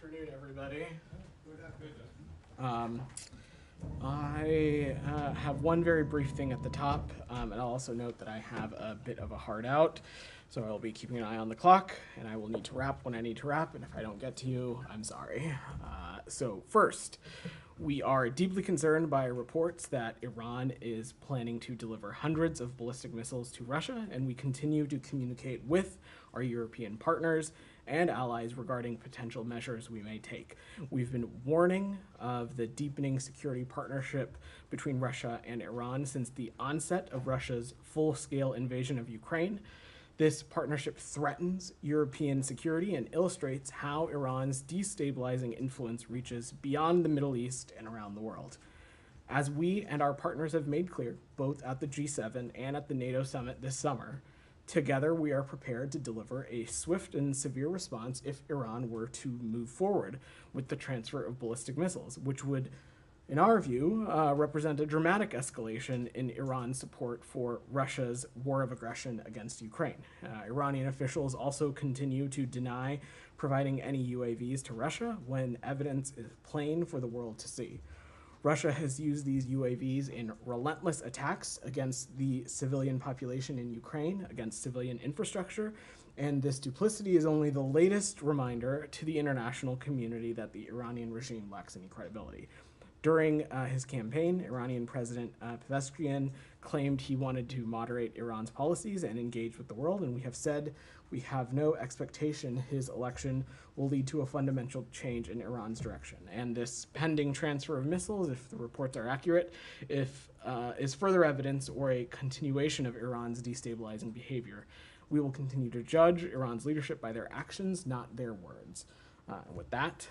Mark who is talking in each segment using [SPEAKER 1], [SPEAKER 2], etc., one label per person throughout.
[SPEAKER 1] afternoon, everybody. I have one very brief thing at the top, and I'll also note that I have a bit of a hard out, so I'll be keeping an eye on the clock, and I will need to wrap when I need to wrap, and if I don't get to you, I'm sorry. So first, we are deeply concerned by reports that Iran is planning to deliver hundreds of ballistic missiles to Russia, and we continue to communicate with our European partners and allies regarding potential measures we may take. We've been warning of the deepening security partnership between Russia and Iran since the onset of Russia's full-scale invasion of Ukraine. This partnership threatens European security and illustrates how Iran's destabilizing influence reaches beyond the Middle East and around the world. As we and our partners have made clear, both at the G7 and at the NATO summit this summer, together we are prepared to deliver a swift and severe response if Iran were to move forward with the transfer of ballistic missiles, which would, in our view, represent a dramatic escalation in Iran's support for Russia's war of aggression against Ukraine. Iranian officials also continue to deny providing any UAVs to Russia when evidence is plain for the world to see. Russia has used these UAVs in relentless attacks against the civilian population in Ukraine, against civilian infrastructure, and this duplicity is only the latest reminder to the international community that the Iranian regime lacks any credibility. During his campaign, Iranian President Paphos claimed he wanted to moderate Iran's policies and engage with the world, and we have said we have no expectation his election will lead to a fundamental change in Iran's direction. And this pending transfer of missiles, if the reports are accurate, is further evidence or a continuation of Iran's destabilizing behavior. We will continue to judge Iran's leadership by their actions, not their words. With that,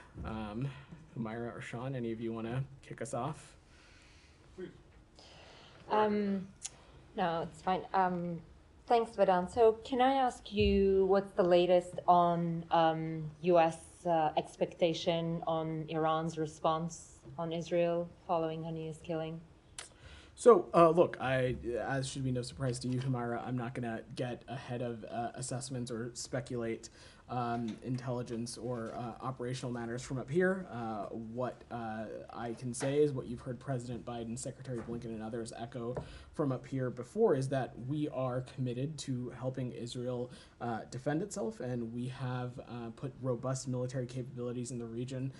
[SPEAKER 1] Humaira or Sean, any of you want to kick us off?
[SPEAKER 2] Please. No, it's fine. Thanks, Vedant. So can I ask you what's the latest on U.S. Expectation on Iran's response on Israel following Haniyeh's killing?
[SPEAKER 1] So, look, as should be no surprise to you, Humaira, I'm not going to get ahead of assessments or speculate intelligence or operational matters from up here. What I can say is what you've heard President Biden, Secretary Blinken, and others echo from up here before is that we are committed to helping Israel defend itself, and we have put robust military capabilities in the region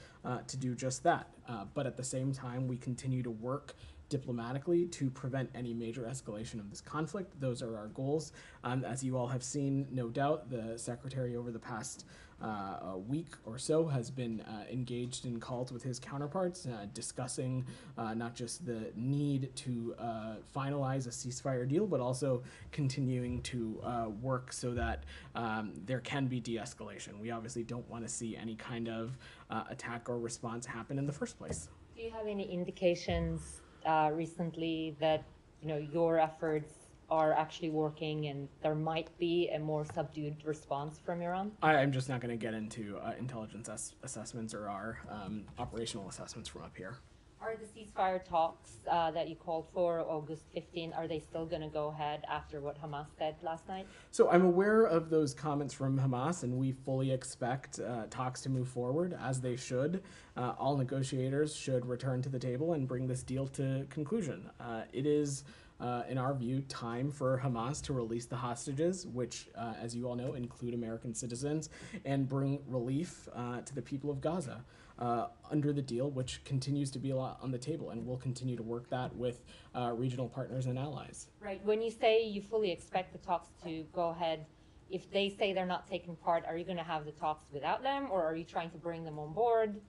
[SPEAKER 1] to do just that. But at the same time, we continue to work diplomatically to prevent any major escalation of this conflict. Those are our goals. As you all have seen, no doubt, the Secretary over the past week or so has been engaged in calls with his counterparts, discussing not just the need to finalize a ceasefire deal, but also continuing to work so that there can be de-escalation. We obviously don't want to see any kind of attack or response happen in the first place.
[SPEAKER 2] Do you have any indications recently that your efforts are actually working and there might be a more subdued response from Iran?
[SPEAKER 1] I'm just not going to get into intelligence assessments or our operational assessments from up here.
[SPEAKER 2] Are the ceasefire talks that you called for August 15, are they still going to go ahead after what Hamas said last night?
[SPEAKER 1] So I'm aware of those comments from Hamas, and we fully expect talks to move forward, as they should. All negotiators should return to the table and bring this deal to conclusion. It is, in our view, time for Hamas to release the hostages, which, as you all know, include American citizens, and bring relief to the people of Gaza. Under the deal, which continues to be a lot on the table, and we'll continue to work that with regional partners and allies. Right.
[SPEAKER 2] When you say you fully expect the talks to go ahead, if they say they're not taking part, are you going to have the talks without them, or are you trying to bring them on board?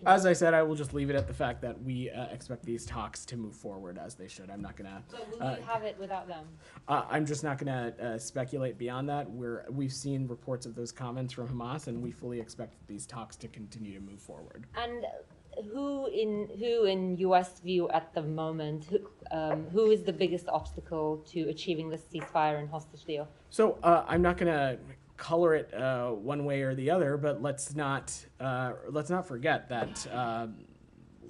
[SPEAKER 1] As I said, I will just leave it at the fact that we expect these talks to move forward as they should. I'm not going to...
[SPEAKER 2] So will you have it without them?
[SPEAKER 1] I'm just not going to speculate beyond that. We've seen reports of those comments from Hamas, and we fully expect these talks to continue to move forward.
[SPEAKER 2] And who in U.S. view at the moment, who is the biggest obstacle to achieving this ceasefire and hostage deal?
[SPEAKER 1] So I'm not going to color it one way or the other, but let's not forget that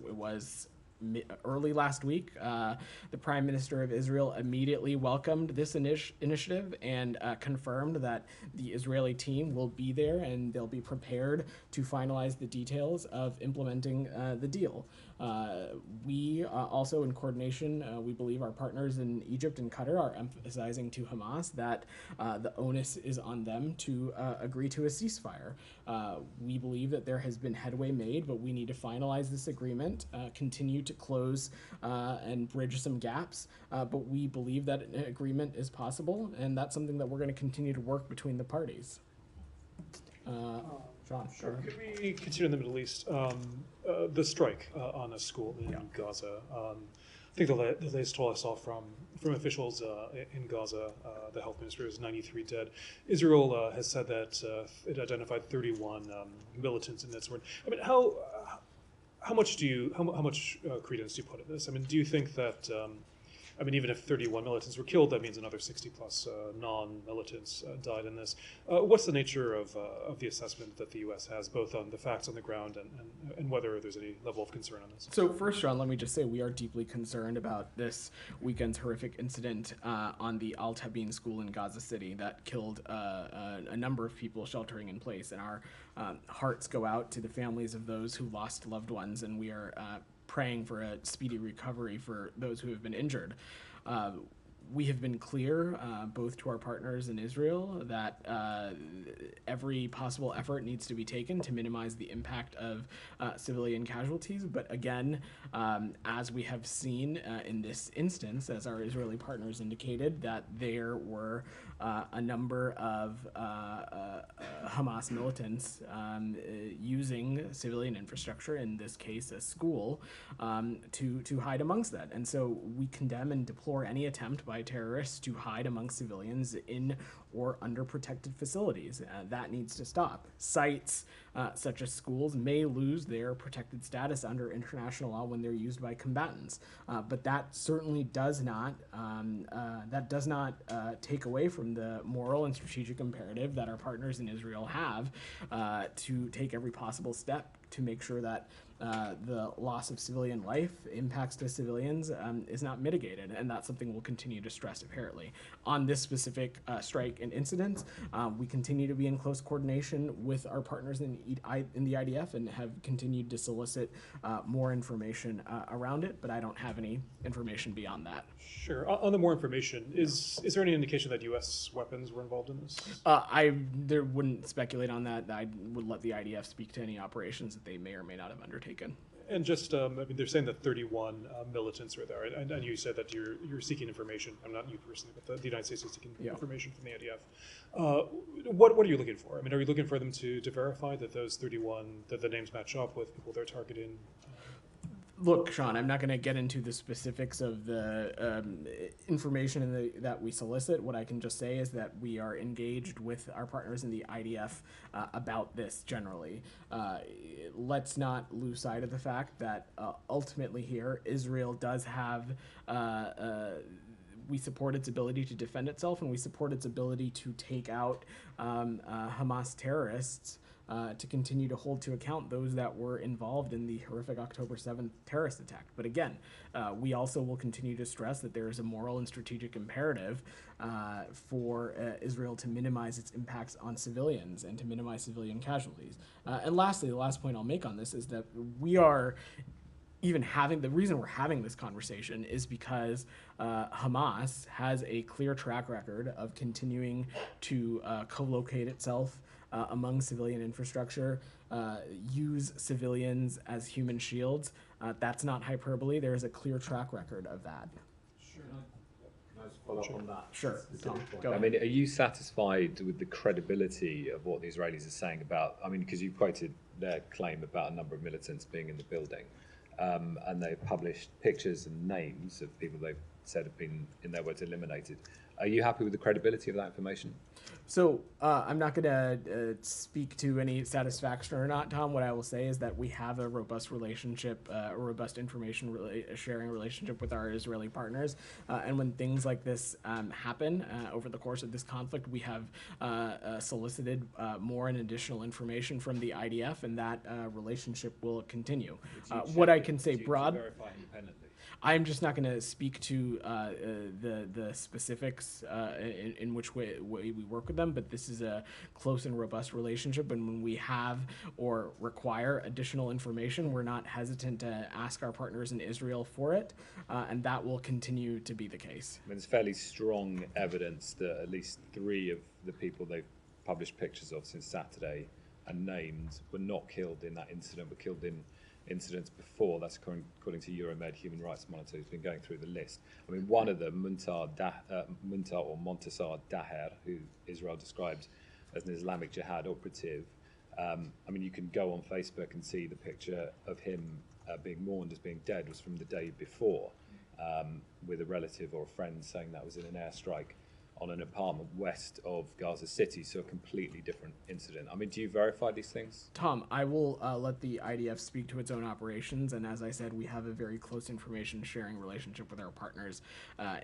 [SPEAKER 1] it was early last week. The Prime Minister of Israel immediately welcomed this initiative and confirmed that the Israeli team will be there and they'll be prepared to finalize the details of implementing the deal. We also, in coordination, we believe our partners in Egypt and Qatar are emphasizing to Hamas that the onus is on them to agree to a ceasefire. We believe that there has been headway made, but we need to finalize this agreement, continue to close and bridge some gaps, but we believe that an agreement is possible, and that's something that we're going to continue to work between the parties. John,
[SPEAKER 3] sure. Could we consider in the Middle East the strike on a school in Gaza? I think the latest toll I saw from officials in Gaza, the health minister, is 93 dead. Israel has said that it identified 31 militants in that sort. I mean, how much credence do you put in this? I mean, do you think that even if 31 militants were killed, that means another 60 plus non-militants died in this. What's the nature of the assessment that the U.S. has, both on the facts on the ground and whether there's any level of concern on this?
[SPEAKER 1] So first, Sean, let me just say we are deeply concerned about this weekend's horrific incident on the Al Tabeen school in Gaza City that killed a number of people sheltering in place. And our hearts go out to the families of those who lost loved ones, and we are praying for a speedy recovery for those who have been injured. We have been clear, both to our partners in Israel, that every possible effort needs to be taken to minimize the impact of civilian casualties. But again, as we have seen in this instance, as our Israeli partners indicated, that there were a number of Hamas militants using civilian infrastructure, in this case a school, to hide amongst that. And so we condemn and deplore any attempt by terrorists to hide among civilians in or under protected facilities. That needs to stop. Sites such as schools may lose their protected status under international law when they're used by combatants, but that certainly does not take away from the moral and strategic imperative that our partners in Israel have to take every possible step to make sure that the loss of civilian life, impacts to civilians, is not mitigated, and that's something we'll continue to stress apparently. On this specific strike and incident, we continue to be in close coordination with our partners in the IDF and have continued to solicit more information around it, but I don't have any information beyond that.
[SPEAKER 3] Sure. On the more information, is there any indication that U.S. weapons were involved in this?
[SPEAKER 1] I wouldn't speculate on that. I would let the IDF speak to any operations that they may or may not have undertaken.
[SPEAKER 3] And just, they're saying that 31 militants were there, and you said that you're seeking information. I'm not you personally, but the United States is seeking information from the IDF. What are you looking for? I mean, are you looking for them to verify that those 31, that the names match up with people they're targeting?
[SPEAKER 1] Look, Sean, I'm not going to get into the specifics of the information that we solicit. What I can just say is that we are engaged with our partners in the IDF about this generally. Let's not lose sight of the fact that ultimately here, Israel does have we support its ability to defend itself, and we support its ability to take out Hamas terrorists, to continue to hold to account those that were involved in the horrific October 7th terrorist attack. But again, we also will continue to stress that there is a moral and strategic imperative for Israel to minimize its impacts on civilians and to minimize civilian casualties. And lastly, the last point I'll make on this is that we are the reason we're having this conversation is because Hamas has a clear track record of continuing to co-locate itself among civilian infrastructure, use civilians as human shields. That's not hyperbole. There is a clear track record of that.
[SPEAKER 4] Sure. Can I just follow up on that?
[SPEAKER 1] Sure. Tom, go
[SPEAKER 4] I
[SPEAKER 1] ahead.
[SPEAKER 4] mean, are you satisfied with the credibility of what the Israelis are saying about, because you quoted their claim about a number of militants being in the building, and they've published pictures and names of people they've said have been, in their words, eliminated. Are you happy with the credibility of that information?
[SPEAKER 1] So I'm not going to speak to any satisfaction or not, Tom. What I will say is that we have a robust relationship, a robust information sharing relationship with our Israeli partners. And when things like this happen over the course of this conflict, we have solicited more and additional information from the IDF, and that relationship will continue. What I can say broad.
[SPEAKER 4] Verify independently.
[SPEAKER 1] I'm just not going to speak to the specifics in which way we work with them, but this is a close and robust relationship, and when we have or require additional information, we're not hesitant to ask our partners in Israel for it, and that will continue to be the case.
[SPEAKER 4] I mean, there's fairly strong evidence that at least 3 of the people they've published pictures of since Saturday and named were not killed in that incident, were killed in incidents before. That's according to Euromed Human Rights Monitor, who's been going through the list. I mean, one of them, Muntar or Montasar Daher, who Israel described as an Islamic Jihad operative. I mean, you can go on Facebook and see the picture of him being mourned as being dead was from the day before, with a relative or a friend saying that was in an airstrike on an apartment west of Gaza City, so a completely different incident. I mean, do you verify these things?
[SPEAKER 1] Tom, I will let the IDF speak to its own operations, and as I said, we have a very close information sharing relationship with our partners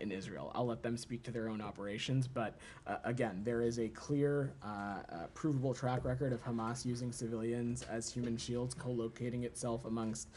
[SPEAKER 1] in Israel. I'll let them speak to their own operations, but again, there is a clear, provable track record of Hamas using civilians as human shields, co-locating itself amongst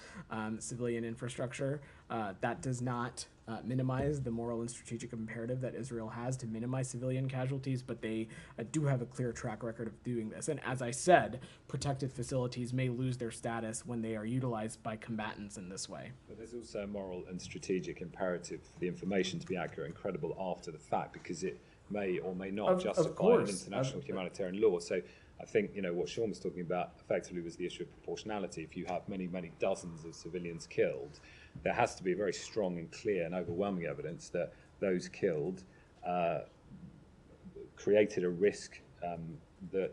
[SPEAKER 1] civilian infrastructure. That does not minimize the moral and strategic imperative that Israel has to minimize civilian casualties, but they do have a clear track record of doing this. And as I said, protected facilities may lose their status when they are utilized by combatants in this way.
[SPEAKER 4] But there's also a moral and strategic imperative for the information to be accurate and credible after the fact, because it may or may not justify an international humanitarian law. So I think, you know, what Sean was talking about effectively was the issue of proportionality. If you have many, many dozens of civilians killed, there has to be very strong and clear and overwhelming evidence that those killed created a risk that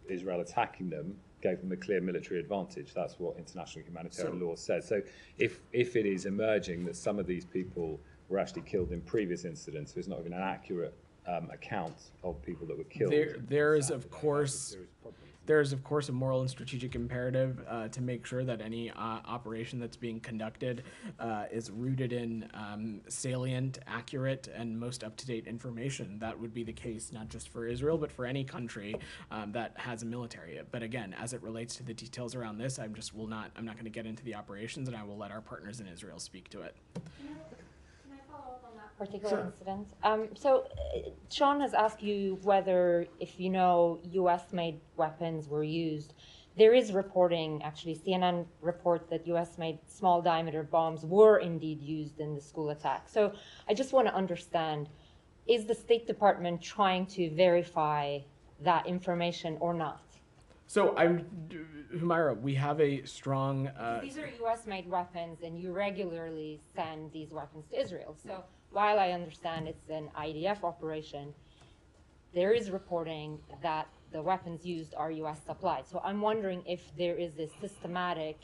[SPEAKER 4] Israel attacking them gave them a clear military advantage. That's what international humanitarian law says. So if it is emerging that some of these people were actually killed in previous incidents, there's not even an accurate account of people that were killed.
[SPEAKER 1] There is of course a moral and strategic imperative to make sure that any operation that's being conducted is rooted in salient, accurate, and most up-to-date information. That would be the case not just for Israel, but for any country that has a military. But again, as it relates to the details around this, I'm not going to get into the operations, and I will let our partners in Israel speak to it.
[SPEAKER 2] Particular incident. So Sean has asked you whether, if you know, U.S.-made weapons were used. There is reporting, actually, CNN report that U.S.-made small diameter bombs were indeed used in the school attack. So I just want to understand, is the State Department trying to verify that information or not?
[SPEAKER 1] So Humaira, we have a strong...
[SPEAKER 2] These are U.S.-made weapons, and you regularly send these weapons to Israel. So while I understand it's an IDF operation, there is reporting that the weapons used are U.S. supplied. So I'm wondering if there is a systematic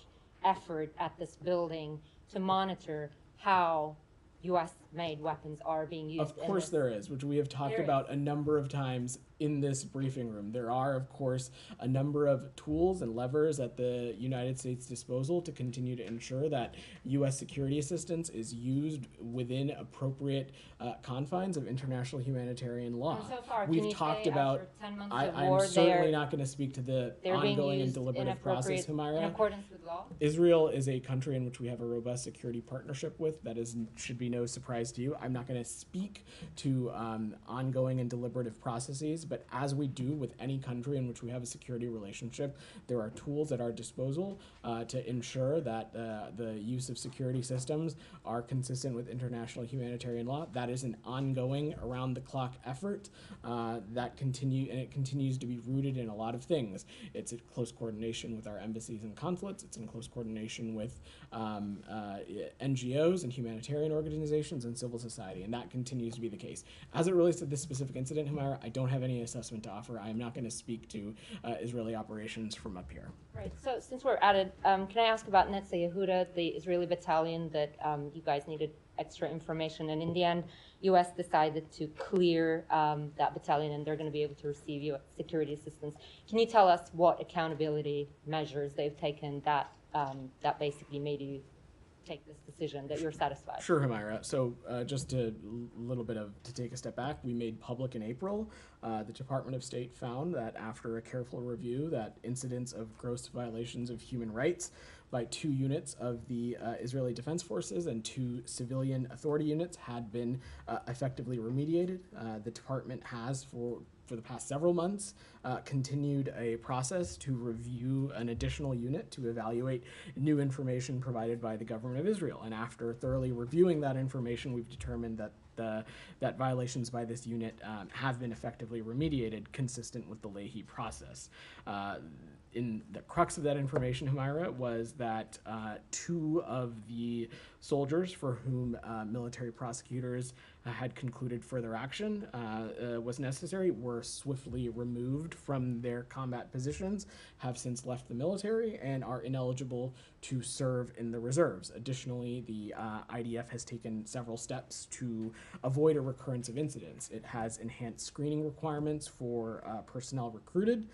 [SPEAKER 2] effort at this building to monitor how U.S.-made weapons are being used.
[SPEAKER 1] Of course there is, which we have talked about a number of times in this briefing room. There are, of course, a number of tools and levers at the United States' disposal to continue to ensure that U.S. security assistance is used within appropriate confines of international humanitarian law.
[SPEAKER 2] And so far,
[SPEAKER 1] we've talked about.
[SPEAKER 2] After 10 months of war,
[SPEAKER 1] I'm certainly not going to speak to the ongoing and deliberative process, Humaira.
[SPEAKER 2] In accordance with law.
[SPEAKER 1] Israel is a country in which we have a robust security partnership with. That should be no surprise to you. I'm not going to speak to ongoing and deliberative processes. But as we do with any country in which we have a security relationship, there are tools at our disposal to ensure that the use of security systems are consistent with international humanitarian law. That is an ongoing, around-the-clock effort that continues to be rooted in a lot of things. It's in close coordination with our embassies and consulates. It's in close coordination with NGOs and humanitarian organizations and civil society, and that continues to be the case. As it relates to this specific incident, Humaira, I don't have any assessment to offer. I am not going to speak to Israeli operations from up here.
[SPEAKER 2] Right. So since we're at it, can I ask about Netze Yehuda, the Israeli battalion that you guys needed extra information, and in the end, U.S. decided to clear that battalion and they're going to be able to receive U.S. security assistance. Can you tell us what accountability measures they've taken that that basically made you take this decision, that you're satisfied?
[SPEAKER 1] Sure, Humaira. So just a little bit to take a step back, we made public in April, the Department of State found that after a careful review that incidents of gross violations of human rights by 2 units of the Israeli Defense Forces and 2 civilian authority units had been effectively remediated. The department has, for the past several months, continued a process to review an additional unit to evaluate new information provided by the government of Israel. And after thoroughly reviewing that information, we've determined that that violations by this unit have been effectively remediated, consistent with the Leahy process. In the crux of that information, Humaira, was that 2 of the soldiers for whom military prosecutors had concluded further action was necessary were swiftly removed from their combat positions, have since left the military, and are ineligible to serve in the reserves. Additionally, the IDF has taken several steps to avoid a recurrence of incidents. It has enhanced screening requirements for personnel recruited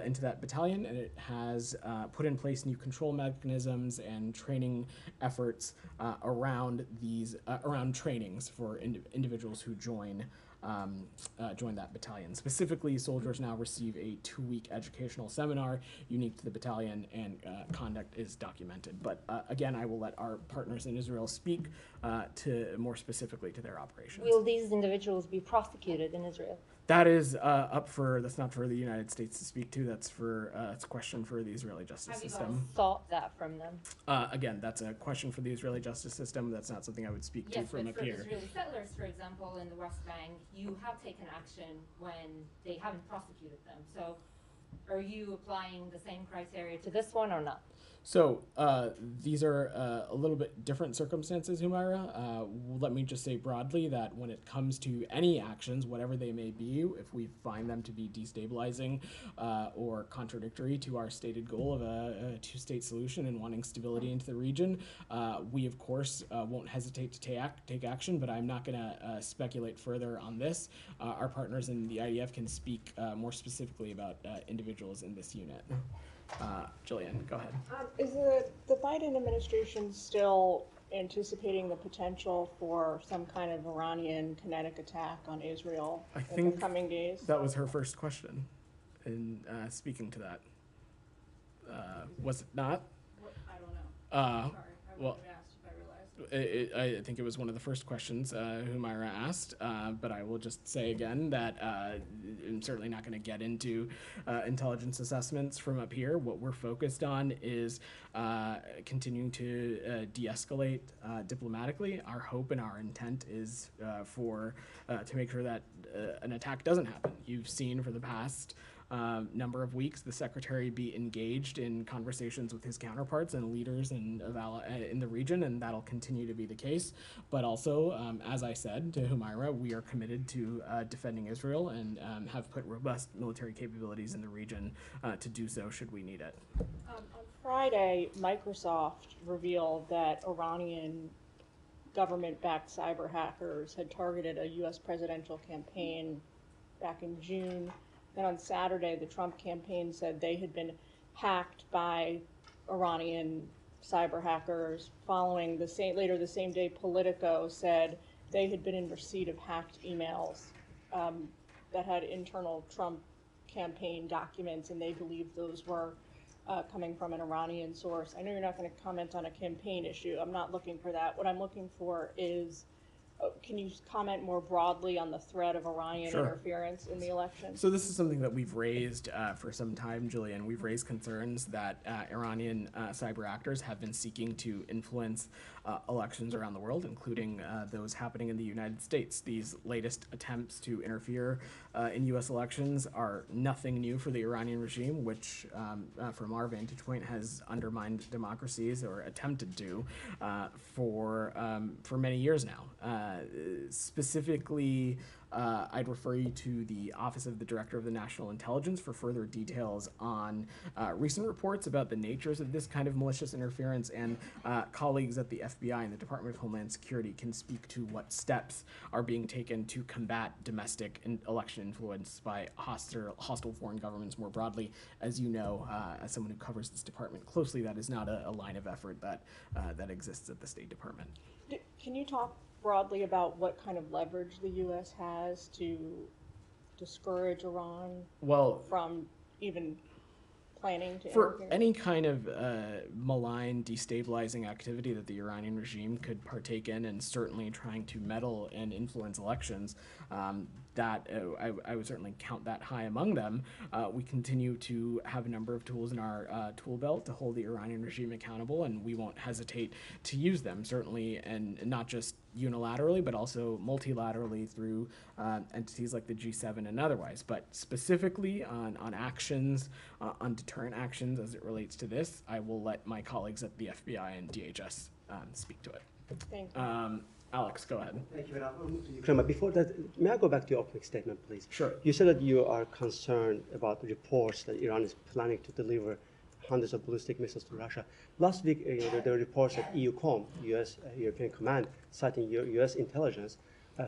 [SPEAKER 1] into that battalion, and it has put in place new control mechanisms and training efforts around these around trainings for individuals who join that battalion. Specifically, soldiers now receive a 2-week educational seminar unique to the battalion, and conduct is documented. But again, I will let our partners in Israel speak to more specifically to their operations.
[SPEAKER 2] Will these individuals be prosecuted in Israel?
[SPEAKER 1] That is that's not for the United States to speak to. That's it's a question for the Israeli justice system.
[SPEAKER 2] Have you sought that from them?
[SPEAKER 1] Again, that's a question for the Israeli justice system. That's not something I would speak to from up here.
[SPEAKER 2] Yes, but for Israeli settlers, for example, in the West Bank, you have taken action when they haven't prosecuted them. So are you applying the same criteria to this one or not?
[SPEAKER 1] So these are a little bit different circumstances, Humaira. Let me just say broadly that when it comes to any actions, whatever they may be, if we find them to be destabilizing or contradictory to our stated goal of a 2-state solution and wanting stability into the region, we of course won't hesitate to take action, but I'm not going to speculate further on this. Our partners in the IDF can speak more specifically about individuals in this unit. Jillian, go ahead.
[SPEAKER 5] Is the Biden administration still anticipating the potential for some kind of Iranian kinetic attack on Israel in the coming days?
[SPEAKER 1] That was her first question in speaking to that. Was it not?
[SPEAKER 6] I don't know. Sorry, I would have asked if I realized.
[SPEAKER 1] I think it was one of the first questions Humaira asked, but I will just say again that I'm certainly not going to get into intelligence assessments from up here. What we're focused on is continuing to de-escalate diplomatically. Our hope and our intent is to make sure that an attack doesn't happen. You've seen for the past number of weeks the secretary be engaged in conversations with his counterparts and leaders in the region, and that'll continue to be the case. But also, as I said to Humaira, we are committed to defending Israel and have put robust military capabilities in the region to do so should we need it.
[SPEAKER 5] On Friday, Microsoft revealed that Iranian government-backed cyber hackers had targeted a U.S. presidential campaign back in June. Then on Saturday, the Trump campaign said they had been hacked by Iranian cyber hackers. Following later the same day, Politico said they had been in receipt of hacked emails that had internal Trump campaign documents, and they believed those were coming from an Iranian source. I know you're not going to comment on a campaign issue. I'm not looking for that. What I'm looking for is, can you comment more broadly on the threat of Iranian interference in the election?
[SPEAKER 1] So this is something that we've raised for some time, Julian. We've raised concerns that Iranian cyber actors have been seeking to influence elections around the world, including those happening in the United States. These latest attempts to interfere in U.S. elections are nothing new for the Iranian regime, which, from our vantage point, has undermined democracies, or attempted to, for many years now. Specifically, I'd refer you to the Office of the Director of the National Intelligence for further details on recent reports about the natures of this kind of malicious interference, and colleagues at the FBI and the Department of Homeland Security can speak to what steps are being taken to combat domestic election influence by hostile foreign governments more broadly. As you know, as someone who covers this department closely, that is not a line of effort that exists at the State Department.
[SPEAKER 5] Can you talk broadly about what kind of leverage the U.S. has to discourage Iran from even planning to
[SPEAKER 1] for
[SPEAKER 5] interfere?
[SPEAKER 1] any kind of malign, destabilizing activity that the Iranian regime could partake in, and certainly trying to meddle and influence elections, I would certainly count that high among them. We continue to have a number of tools in our tool belt to hold the Iranian regime accountable, and we won't hesitate to use them, certainly, and not just unilaterally, but also multilaterally through entities like the G7 and otherwise. But specifically on actions, on deterrent actions as it relates to this, I will let my colleagues at the FBI and DHS speak to it.
[SPEAKER 5] Thank you.
[SPEAKER 1] Alex, go ahead.
[SPEAKER 7] Thank you. I'll move to Ukraine. But before that, may I go back to your opening statement, please?
[SPEAKER 1] Sure.
[SPEAKER 7] You said that you are concerned about the reports that Iran is planning to deliver hundreds of ballistic missiles to Russia. Last week, there were reports that EUCOM, U.S. European Command, citing U.S. intelligence,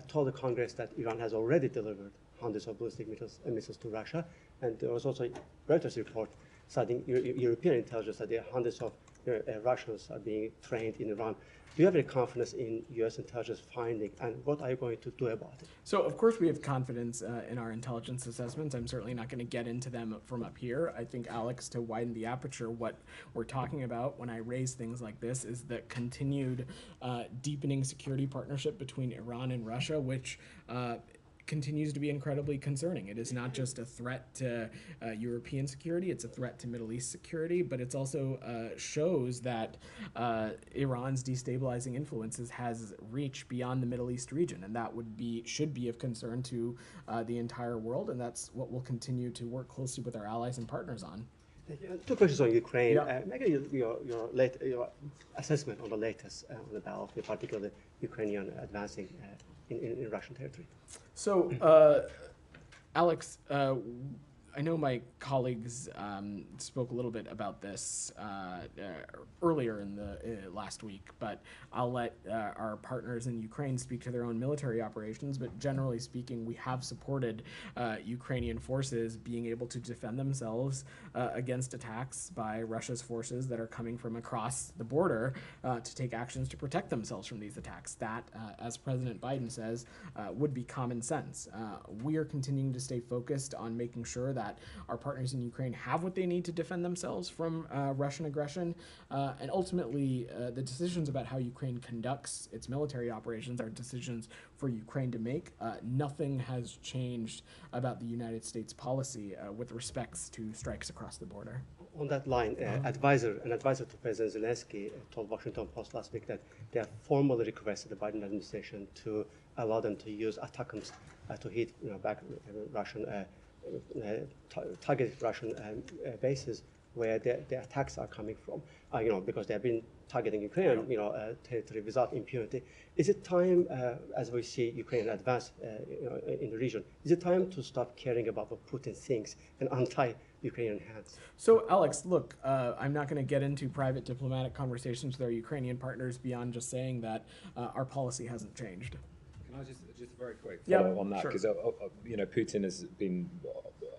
[SPEAKER 7] told the Congress that Iran has already delivered hundreds of ballistic missiles to Russia. And there was also a Reuters report citing European intelligence that there are hundreds of Russians are being trained in Iran. Do you have any confidence in U.S. intelligence finding, and what are you going to do about it?
[SPEAKER 1] So, of course, we have confidence in our intelligence assessments. I'm certainly not going to get into them from up here. I think, Alex, to widen the aperture, what we're talking about when I raise things like this is the continued deepening security partnership between Iran and Russia, which continues to be incredibly concerning. It is not just a threat to European security, it's a threat to Middle East security, but it's also shows that Iran's destabilizing influences has reached beyond the Middle East region, and that should be of concern to the entire world, and that's what we'll continue to work closely with our allies and partners on.
[SPEAKER 7] Two questions on Ukraine.
[SPEAKER 1] Yeah.
[SPEAKER 7] Maybe your assessment on the latest on the battlefield, particularly Ukrainian advancing in Russian territory.
[SPEAKER 1] So, Alex, I know my colleagues spoke a little bit about this earlier in the last week, but I'll let our partners in Ukraine speak to their own military operations. But generally speaking, we have supported Ukrainian forces being able to defend themselves against attacks by Russia's forces that are coming from across the border to take actions to protect themselves from these attacks. That, as President Biden says, would be common sense. We are continuing to stay focused on making sure that our partners in Ukraine have what they need to defend themselves from Russian aggression. And ultimately, the decisions about how Ukraine conducts its military operations are decisions for Ukraine to make. Nothing has changed about the United States policy with respects to strikes across the border.
[SPEAKER 7] On that line, an advisor to President Zelensky told Washington Post last week that they have formally requested the Biden administration to allow them to use ATACMS to hit back Russian targeted Russian bases where the attacks are coming from, because they have been targeting Ukraine, territory without impunity. Is it time, as we see Ukraine advance, in the region, is it time to stop caring about what Putin thinks and untie Ukrainian hands?
[SPEAKER 1] So, Alex, look, I'm not going to get into private diplomatic conversations with our Ukrainian partners beyond just saying that our policy hasn't changed.
[SPEAKER 4] Can I just very quick follow on that?
[SPEAKER 1] Sure.
[SPEAKER 4] Because Putin has been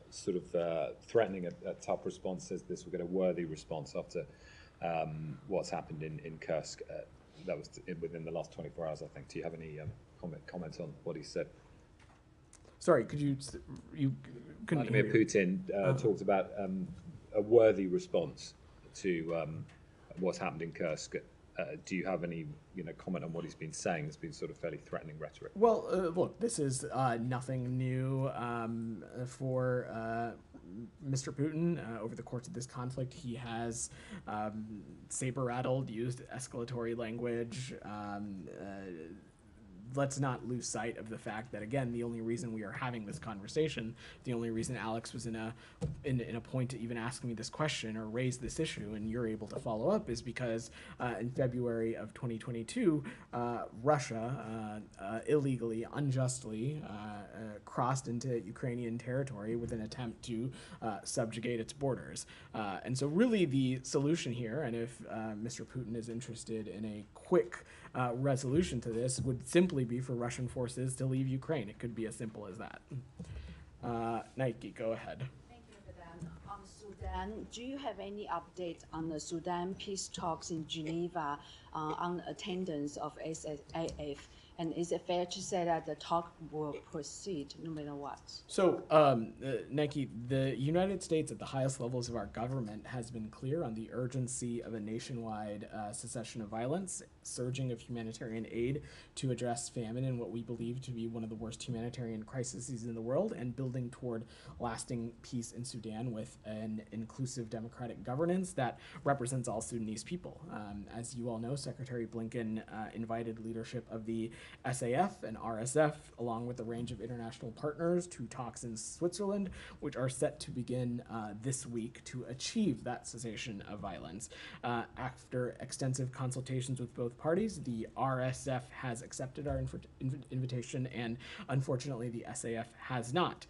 [SPEAKER 4] sort of threatening a tough response. Says this will get a worthy response after what's happened in Kursk. That was within the last 24 hours, I think. Do you have any comment on what he said?
[SPEAKER 1] Sorry, could you couldn't hear
[SPEAKER 4] Vladimir
[SPEAKER 1] you.
[SPEAKER 4] Putin talked about a worthy response to what's happened in Kursk. Do you have any comment on what he's been saying? It's been sort of fairly threatening rhetoric.
[SPEAKER 1] Well, look, this is nothing new for Mr. Putin. Over the course of this conflict, he has saber-rattled, used escalatory language, let's not lose sight of the fact that, again, the only reason we are having this conversation, the only reason Alex was in a point to even ask me this question or raise this issue, and you're able to follow up, is because in February of 2022, Russia illegally, unjustly crossed into Ukrainian territory with an attempt to subjugate its borders. And so really the solution here, and if Mr. Putin is interested in a quick resolution to this, would simply be for Russian forces to leave Ukraine. It could be as simple as that. Nike, go ahead.
[SPEAKER 6] Thank you, Vedant. On Sudan, do you have any update on the Sudan peace talks in Geneva on the attendance of SAF? And is it fair to say that the talk will proceed no matter what?
[SPEAKER 1] So, Nike, the United States at the highest levels of our government has been clear on the urgency of a nationwide cessation of violence, surging of humanitarian aid to address famine in what we believe to be one of the worst humanitarian crises in the world, and building toward lasting peace in Sudan with an inclusive democratic governance that represents all Sudanese people. As you all know, Secretary Blinken invited leadership of the SAF and RSF, along with a range of international partners, to talks in Switzerland, which are set to begin this week to achieve that cessation of violence. After extensive consultations with both parties, the RSF has accepted our invitation, and unfortunately the SAF has not.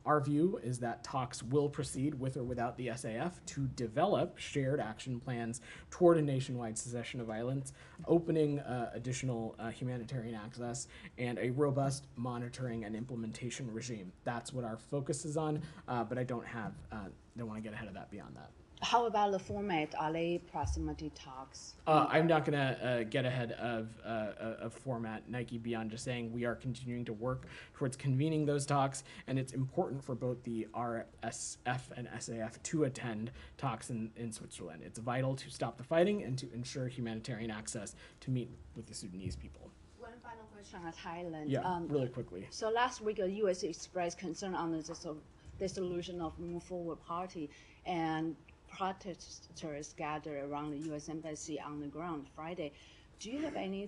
[SPEAKER 1] Our view is that talks will proceed with or without the SAF to develop shared action plans toward a nationwide cessation of violence, opening additional humanitarian access, and a robust monitoring and implementation regime. That's what our focus is on, but I don't want to get ahead of that beyond that.
[SPEAKER 6] How about the format? Are they proximity talks?
[SPEAKER 1] I'm not going to get ahead of format, Nike, beyond just saying we are continuing to work towards convening those talks, and it's important for both the RSF and SAF to attend talks in Switzerland. It's vital to stop the fighting and to ensure humanitarian access to meet with the Sudanese people.
[SPEAKER 6] One final question on Thailand.
[SPEAKER 1] Yeah, really quickly.
[SPEAKER 6] So last week, the U.S. expressed concern on the dissolution of Move Forward Party, and protesters gathered around the U.S. Embassy on the ground Friday. Do you have any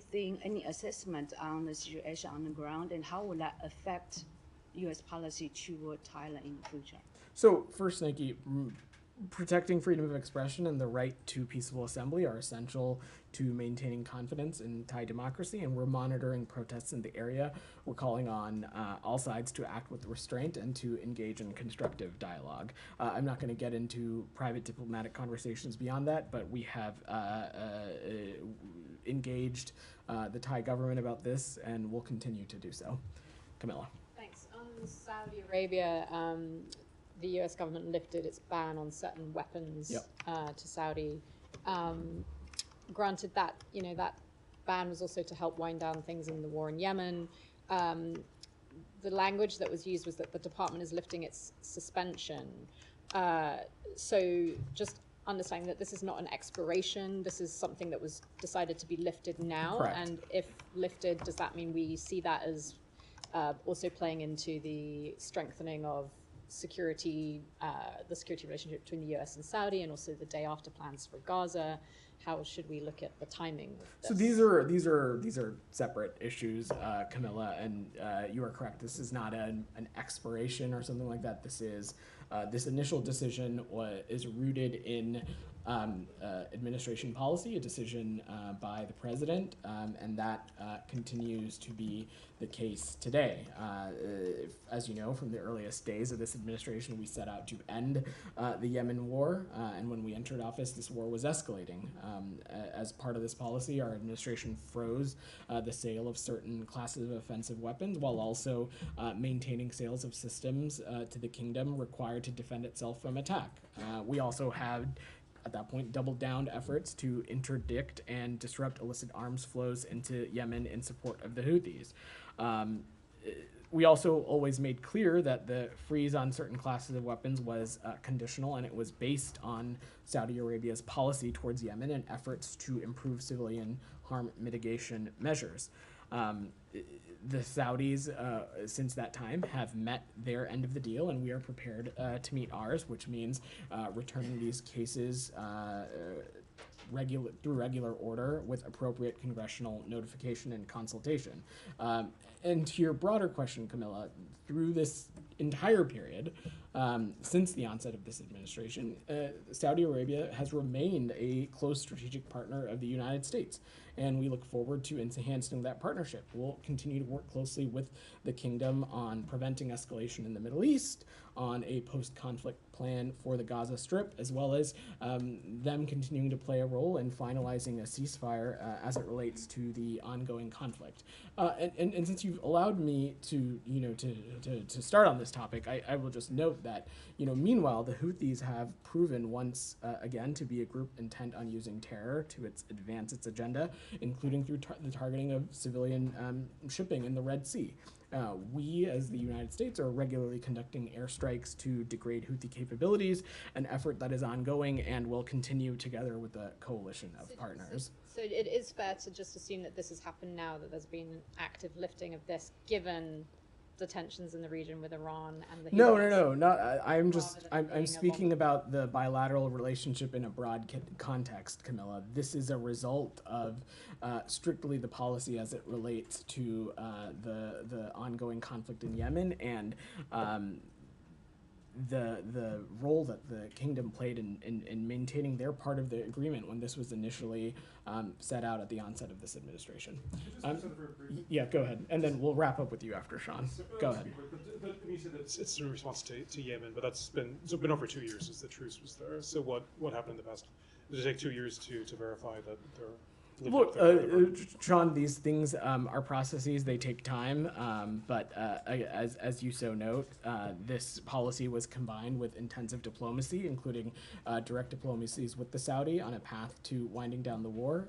[SPEAKER 6] assessment on the situation on the ground, and how will that affect U.S. policy toward Thailand in the future?
[SPEAKER 1] So first, Nike, protecting freedom of expression and the right to peaceful assembly are essential to maintaining confidence in Thai democracy, and we're monitoring protests in the area. We're calling on all sides to act with restraint and to engage in constructive dialogue. I'm not going to get into private diplomatic conversations beyond that, but we have engaged the Thai government about this, and we'll continue to do so. Camilla.
[SPEAKER 8] Thanks. On Saudi Arabia, the U.S. government lifted its ban on certain weapons to Saudi. Granted that, that ban was also to help wind down things in the war in Yemen. The language that was used was that the department is lifting its suspension. So just understanding that this is not an expiration, this is something that was decided to be lifted now.
[SPEAKER 1] Correct.
[SPEAKER 8] And if lifted, does that mean we see that as also playing into the strengthening of security, the security relationship between the U.S. and Saudi, and also the day after plans for Gaza? How should we look at the timing of this?
[SPEAKER 1] So these are separate issues, Camilla, and you are correct. This is not an expiration or something like that. This is this initial decision is rooted in administration policy, a decision by the president, and that continues to be the case today. As you know, from the earliest days of this administration, we set out to end the Yemen war, and when we entered office, this war was escalating. As part of this policy, our administration froze the sale of certain classes of offensive weapons, while also maintaining sales of systems to the kingdom required to defend itself from attack. We also had, at that point, doubled down efforts to interdict and disrupt illicit arms flows into Yemen in support of the Houthis. We also always made clear that the freeze on certain classes of weapons was conditional, and it was based on Saudi Arabia's policy towards Yemen and efforts to improve civilian harm mitigation measures. The Saudis, since that time, have met their end of the deal, and we are prepared to meet ours, which means returning these cases through regular order with appropriate congressional notification and consultation. And to your broader question, Camilla, through this entire period, since the onset of this administration, Saudi Arabia has remained a close strategic partner of the United States, and we look forward to enhancing that partnership. We'll continue to work closely with the kingdom on preventing escalation in the Middle East, on a post-conflict plan for the Gaza Strip, as well as them continuing to play a role in finalizing a ceasefire as it relates to the ongoing conflict. And since you've allowed me to, to start on this topic, I will just note that, meanwhile, the Houthis have proven once again to be a group intent on using terror to advance its agenda, including through the targeting of civilian shipping in the Red Sea. We, as the United States, are regularly conducting airstrikes to degrade Houthi capabilities, an effort that is ongoing and will continue together with a coalition of partners.
[SPEAKER 8] So it is fair to just assume that this has happened now, that there's been an active lifting of this, given the tensions in the region with Iran and the Houthis?
[SPEAKER 1] No, not. I'm speaking about the bilateral relationship in a broad context, Camilla. This is a result of strictly the policy as it relates to the ongoing conflict in Yemen and the role that the kingdom played in maintaining their part of the agreement when this was initially set out at the onset of this administration. Yeah, go ahead, and then we'll wrap up with you after Sean. Go ahead.
[SPEAKER 3] But you said that it's in response to Yemen, but it's been over 2 years since the truce was there. So what happened in the past? Did it take 2 years to verify that they're?
[SPEAKER 1] Look, Sean, these things are processes. They take time, but as you so note, this policy was combined with intensive diplomacy, including direct diplomacies with the Saudi on a path to winding down the war.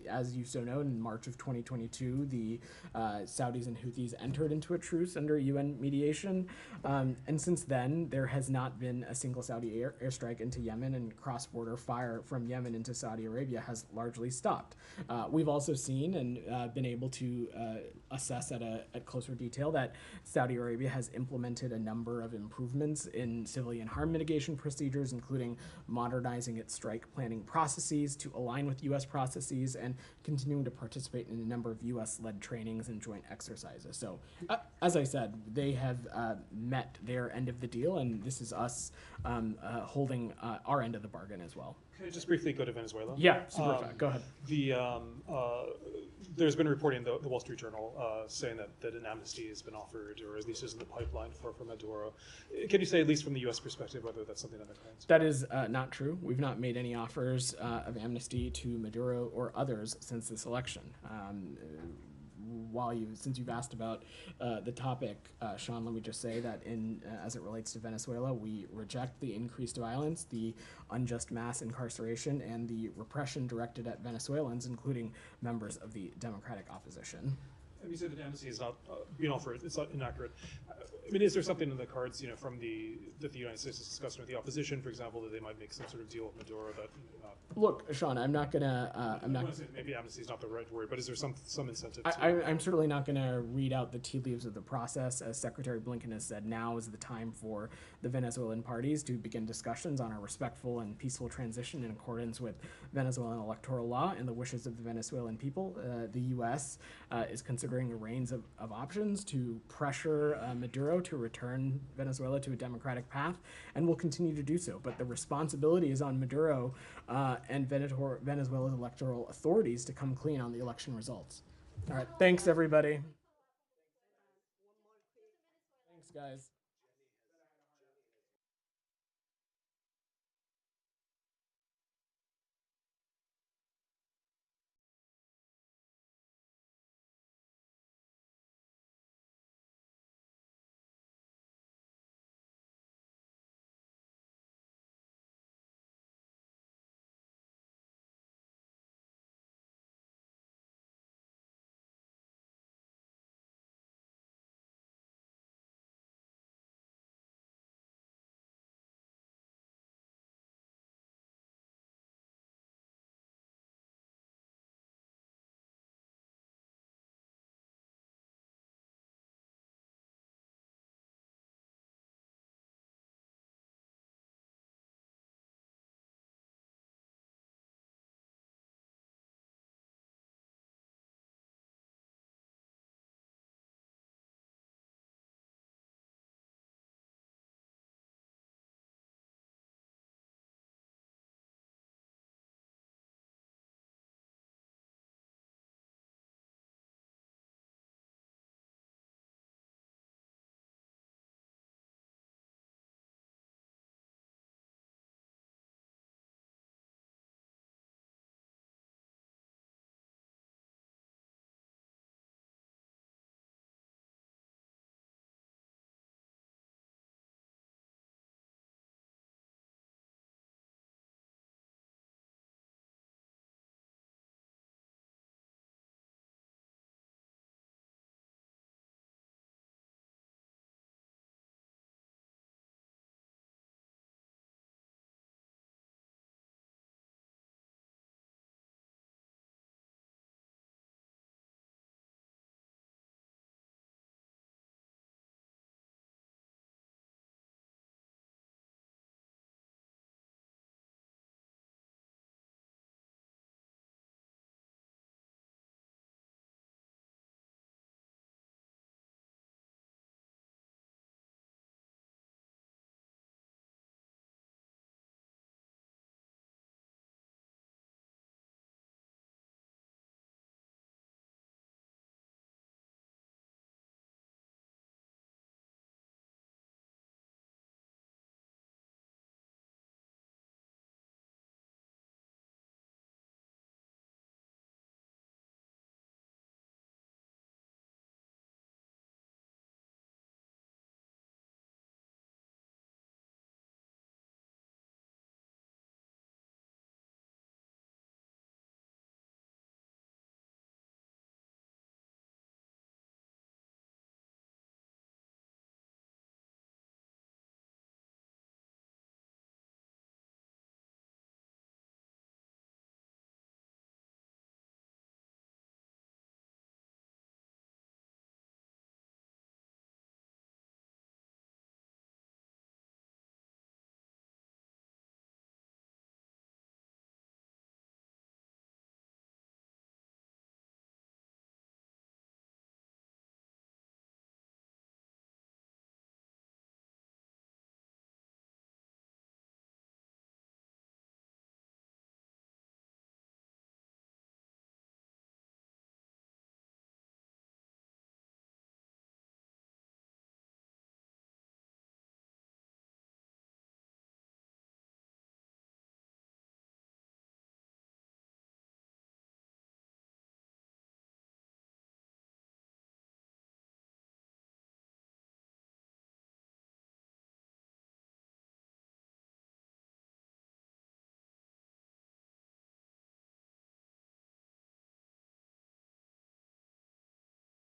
[SPEAKER 1] As you so note, in March of 2022, the Saudis and Houthis entered into a truce under UN mediation, and since then, there has not been a single Saudi airstrike into Yemen, and cross-border fire from Yemen into Saudi Arabia has largely stopped. We've also seen and been able to assess at closer detail that Saudi Arabia has implemented a number of improvements in civilian harm mitigation procedures, including modernizing its strike planning processes to align with U.S. processes and continuing to participate in a number of U.S.-led trainings and joint exercises. So, as I said, they have met their end of the deal, and this is us holding our end of the bargain as well.
[SPEAKER 3] Can I just briefly go to Venezuela?
[SPEAKER 1] Yeah, super fast. Go ahead.
[SPEAKER 3] There's been reporting in the Wall Street Journal saying that an amnesty has been offered, or at least is in the pipeline for Maduro. Can you say, at least from the U.S. perspective, whether that's something that occurs?
[SPEAKER 1] That is not true. We've not made any offers of amnesty to Maduro or others since this election. Since you've asked about the topic, Sean, let me just say that as it relates to Venezuela, we reject the increased violence, the unjust mass incarceration, and the repression directed at Venezuelans, including members of the democratic opposition.
[SPEAKER 3] And you said that amnesty is not being offered. It's not inaccurate. I mean, is there something in the cards, that the United States is discussing with the opposition, for example, that they might make some sort of deal with Maduro that?
[SPEAKER 1] Look, Sean, I'm not gonna.
[SPEAKER 3] Maybe amnesty is not the right word, but is there some incentive?
[SPEAKER 1] I'm certainly not gonna read out the tea leaves of the process. As Secretary Blinken has said, now is the time for the Venezuelan parties to begin discussions on a respectful and peaceful transition in accordance with Venezuelan electoral law and the wishes of the Venezuelan people. The U.S. Is considering a range of options to pressure Maduro to return Venezuela to a democratic path, and will continue to do so. But the responsibility is on Maduro and Venezuela's electoral authorities to come clean on the election results. All right, thanks everybody. Thanks guys.